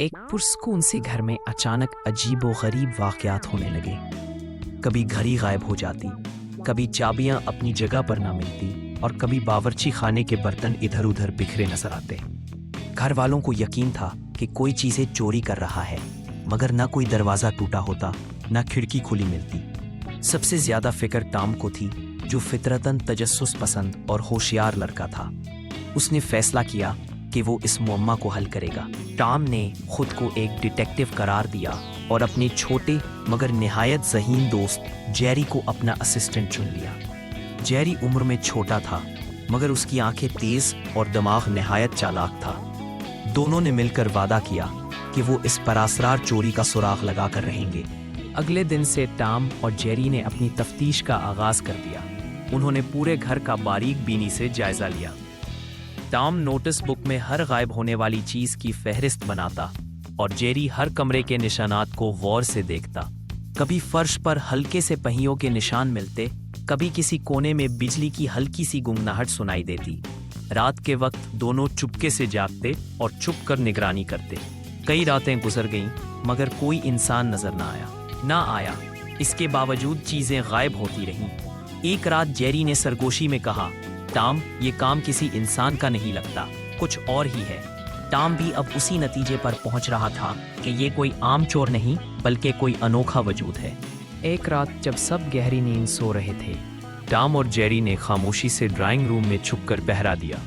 एक पुरस्कून से घर में अचानक अजीबो-गरीब वाक़यात होने लगे। कभी घड़ी गायब हो जाती, कभी चाबियां अपनी जगह पर ना मिलती और कभी बावर्ची खाने के बर्तन इधर उधर बिखरे नजर आते। घर वालों को यकीन था कि कोई चीजें चोरी कर रहा है, मगर ना कोई दरवाजा टूटा होता, ना खिड़की खुली मिलती। सबसे ज्यादा फिक्र टॉम को थी, जो फितरतन तजस्सुस पसंद और होशियार लड़का था। उसने फैसला किया कि वो इस मुअम्मा को हल करेगा। टॉम ने खुद को एक डिटेक्टिव करार दिया और अपने छोटे मगर निहायत ज़हीन दोस्त जेरी को अपना असिस्टेंट चुन लिया। जेरी उम्र में छोटा था, मगर उसकी आंखें तेज और दिमाग निहायत चालाक था। दोनों ने मिलकर वादा किया कि वो इस परासरार चोरी का सुराग लगा कर रहेंगे। अगले दिन से टॉम और जेरी ने अपनी तफ्तीश का आगाज कर दिया। उन्होंने पूरे घर का बारीक बीनी से जायजा लिया। टॉम नोटिस बुक में हर गायब होने वाली चीज की फहरिस्त बनाता और जेरी हर कमरे के निशानात को गौर से देखता। कभी फर्श पर हल्के से पहियों के निशान मिलते, कभी किसी कोने में बिजली की हल्की सी गुंगनाहट सुनाई देती। रात के वक्त दोनों चुपके से जागते और चुप कर निगरानी करते। कई रातें गुजर गईं, मगर कोई इंसान नजर ना आया। इसके बावजूद चीजें गायब होती रहीं। एक रात जेरी ने सरगोशी में कहा, टॉम, ये काम किसी इंसान का नहीं लगता, कुछ और ही है। टॉम भी अब उसी नतीजे पर पहुंच रहा था कि ये कोई आम चोर नहीं, बल्कि कोई अनोखा वजूद है। एक रात जब सब गहरी नींद सो रहे थे, टॉम और जेरी ने खामोशी से ड्राइंग रूम में छुपकर पहरा दिया।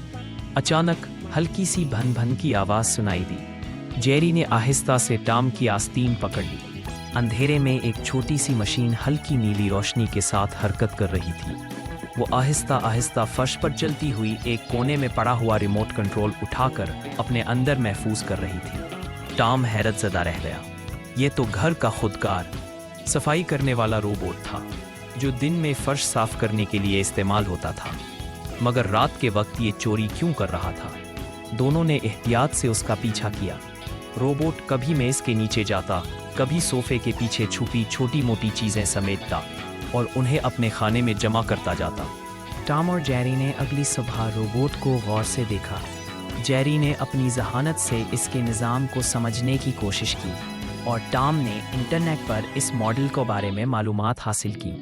अचानक हल्की सी भन भन की आवाज सुनाई दी। जेरी ने आहिस्ता से टॉम की आस्तीन पकड़ ली। अंधेरे में एक छोटी सी मशीन हल्की नीली रोशनी के साथ हरकत कर रही थी। वो आहिस्ता आहिस्ता फर्श पर चलती हुई एक कोने में पड़ा हुआ रिमोट कंट्रोल उठाकर अपने अंदर महफूज कर रही थी। टॉम हैरत ज़दा रह गया। ये तो घर का खुदकार सफाई करने वाला रोबोट था, जो दिन में फर्श साफ करने के लिए इस्तेमाल होता था, मगर रात के वक्त ये चोरी क्यों कर रहा था? दोनों ने एहतियात से उसका पीछा किया। रोबोट कभी मेज के नीचे जाता, कभी सोफे के पीछे छुपी छोटी मोटी चीजें समेटता और उन्हें अपने खाने में जमा करता जाता। टॉम और जेरी ने अगली सुबह रोबोट को गौर से देखा। जेरी ने अपनी जहानत से इसके निज़ाम को समझने की कोशिश की और टॉम ने इंटरनेट पर इस मॉडल के बारे में मालूमात हासिल की।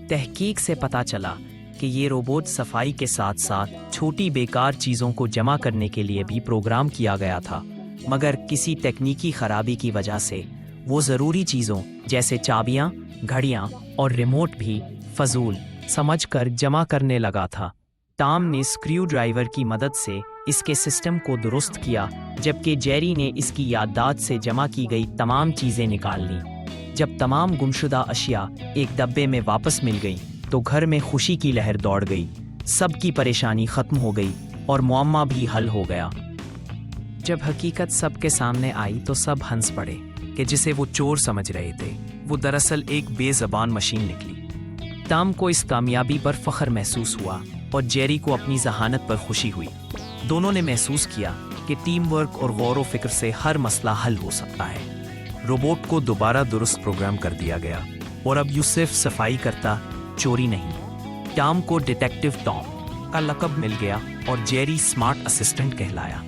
तहकीक से पता चला कि ये रोबोट सफाई के साथ साथ छोटी बेकार चीज़ों को जमा करने के लिए भी प्रोग्राम किया गया था, मगर किसी तकनीकी खराबी की वजह से वो ज़रूरी चीज़ों जैसे चाबियाँ, घड़ियाँ और रिमोट भी फजूल समझकर जमा करने लगा था। टॉम ने स्क्रू ड्राइवर की मदद से इसके सिस्टम को दुरुस्त किया, जबकि जेरी ने इसकी याददाश्त से जमा की गई तमाम चीज़ें निकाल लीं। जब तमाम गुमशुदा अशिया एक डब्बे में वापस मिल गईं, तो घर में खुशी की लहर दौड़ गई। सबकी परेशानी ख़त्म हो गई और मुअम्मा भी हल हो गया। जब हकीकत सबके सामने आई तो सब हंस पड़े कि जिसे वो चोर समझ रहे थे, वो दरअसल एक बेज़बान मशीन निकली। टॉम को इस कामयाबी पर फख्र महसूस हुआ और जेरी को अपनी जहानत पर खुशी हुई। दोनों ने महसूस किया कि टीम वर्क और गौर व फिक्र से हर मसला हल हो सकता है। रोबोट को दोबारा दुरुस्त प्रोग्राम कर दिया गया और अब यूं सिर्फ सफाई करता, चोरी नहीं। टॉम को डिटेक्टिव टॉम का लक़ब मिल गया और जेरी स्मार्ट असिस्टेंट कहलाया।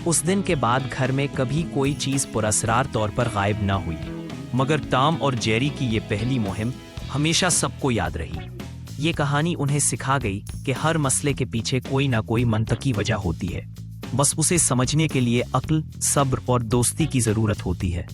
उस दिन के बाद घर में कभी कोई चीज़ पुरअसरार तौर पर गायब ना हुई, मगर टॉम और जेरी की ये पहली मुहिम हमेशा सबको याद रही। ये कहानी उन्हें सिखा गई कि हर मसले के पीछे कोई ना कोई मंतकी वजह होती है, बस उसे समझने के लिए अक्ल, सब्र और दोस्ती की ज़रूरत होती है।